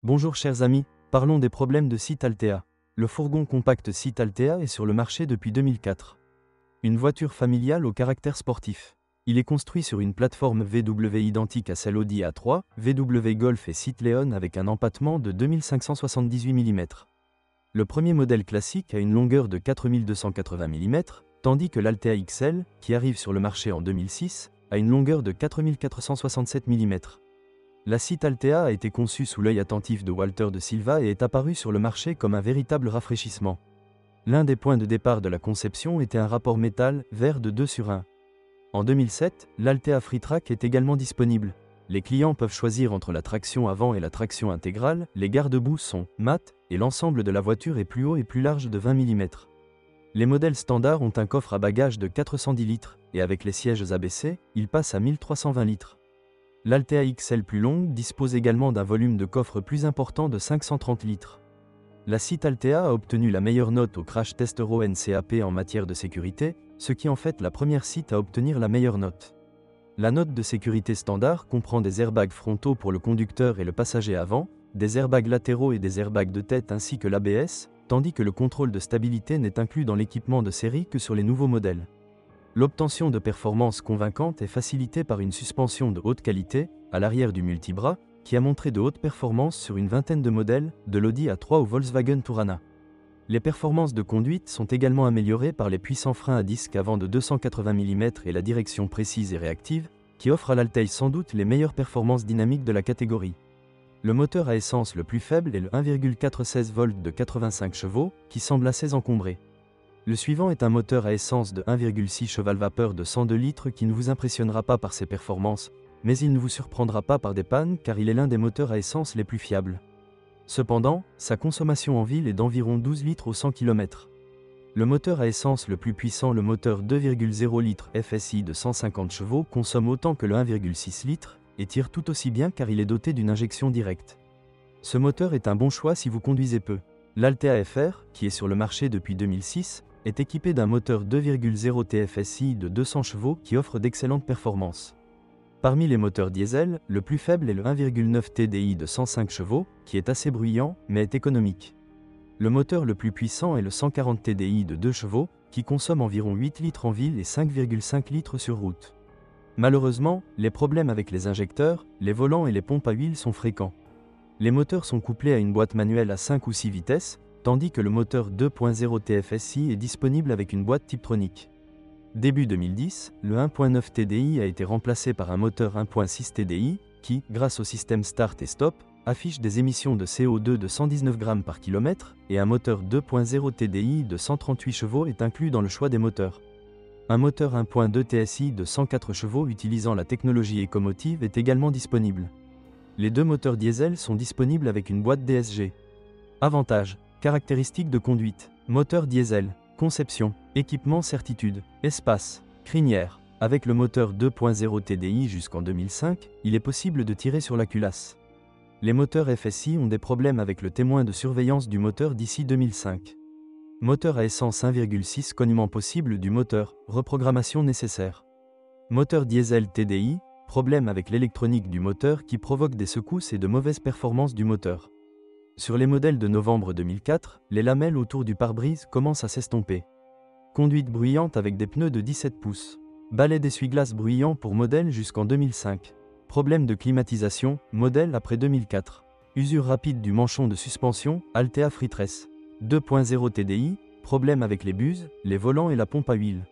Bonjour chers amis, parlons des problèmes de Seat Altea. Le fourgon compact Seat Altea est sur le marché depuis 2004. Une voiture familiale au caractère sportif. Il est construit sur une plateforme VW identique à celle Audi A3, VW Golf et Seat Leon avec un empattement de 2578 mm. Le premier modèle classique a une longueur de 4280 mm, tandis que l'Altea XL, qui arrive sur le marché en 2006, a une longueur de 4467 mm. La Seat Altea a été conçue sous l'œil attentif de Walter de Silva et est apparue sur le marché comme un véritable rafraîchissement. L'un des points de départ de la conception était un rapport métal-verre de 2:1. En 2007, l'Altea FreeTrack est également disponible. Les clients peuvent choisir entre la traction avant et la traction intégrale, les garde-boue sont mat et l'ensemble de la voiture est plus haut et plus large de 20 mm. Les modèles standards ont un coffre à bagages de 410 litres et avec les sièges abaissés, il passe à 1320 litres. L'Altea XL plus longue dispose également d'un volume de coffre plus important de 530 litres. La Seat Altea a obtenu la meilleure note au Crash Test Euro NCAP en matière de sécurité, ce qui en fait la première Seat à obtenir la meilleure note. La note de sécurité standard comprend des airbags frontaux pour le conducteur et le passager avant, des airbags latéraux et des airbags de tête ainsi que l'ABS, tandis que le contrôle de stabilité n'est inclus dans l'équipement de série que sur les nouveaux modèles. L'obtention de performances convaincantes est facilitée par une suspension de haute qualité, à l'arrière du multibras, qui a montré de hautes performances sur une vingtaine de modèles, de l'Audi A3 au Volkswagen Touran. Les performances de conduite sont également améliorées par les puissants freins à disque avant de 280 mm et la direction précise et réactive, qui offre à l'Altea sans doute les meilleures performances dynamiques de la catégorie. Le moteur à essence le plus faible est le 1,416 V de 85 chevaux, qui semble assez encombré. Le suivant est un moteur à essence de 1,6 cheval-vapeur de 102 litres qui ne vous impressionnera pas par ses performances, mais il ne vous surprendra pas par des pannes car il est l'un des moteurs à essence les plus fiables. Cependant, sa consommation en ville est d'environ 12 litres au 100 km. Le moteur à essence le plus puissant, le moteur 2,0 litres FSI de 150 chevaux, consomme autant que le 1,6 litres et tire tout aussi bien car il est doté d'une injection directe. Ce moteur est un bon choix si vous conduisez peu. L'Altea FR, qui est sur le marché depuis 2006, est équipé d'un moteur 2,0 TFSI de 200 chevaux qui offre d'excellentes performances. Parmi les moteurs diesel, le plus faible est le 1,9 TDI de 105 chevaux, qui est assez bruyant, mais est économique. Le moteur le plus puissant est le 140 TDI de 2 chevaux, qui consomme environ 8 litres en ville et 5,5 litres sur route. Malheureusement, les problèmes avec les injecteurs, les volants et les pompes à huile sont fréquents. Les moteurs sont couplés à une boîte manuelle à 5 ou 6 vitesses, tandis que le moteur 2.0 TFSI est disponible avec une boîte Tiptronic. Début 2010, le 1.9 TDI a été remplacé par un moteur 1.6 TDI qui, grâce au système Start et Stop, affiche des émissions de CO2 de 119 g par km et un moteur 2.0 TDI de 138 chevaux est inclus dans le choix des moteurs. Un moteur 1.2 TSI de 104 chevaux utilisant la technologie Ecomotive est également disponible. Les deux moteurs diesel sont disponibles avec une boîte DSG. Avantages. Caractéristiques de conduite. Moteur diesel. Conception. Équipement certitude. Espace. Crinière. Avec le moteur 2.0 TDI jusqu'en 2005, il est possible de tirer sur la culasse. Les moteurs FSI ont des problèmes avec le témoin de surveillance du moteur d'ici 2005. Moteur à essence 1,6 cognement possible du moteur, reprogrammation nécessaire. Moteur diesel TDI, problème avec l'électronique du moteur qui provoque des secousses et de mauvaises performances du moteur. Sur les modèles de novembre 2004, les lamelles autour du pare-brise commencent à s'estomper. Conduite bruyante avec des pneus de 17 pouces. Balai d'essuie-glace bruyant pour modèle jusqu'en 2005. Problème de climatisation, modèle après 2004. Usure rapide du manchon de suspension, Altea FreeTrack. 2.0 TDI, problème avec les buses, les volants et la pompe à huile.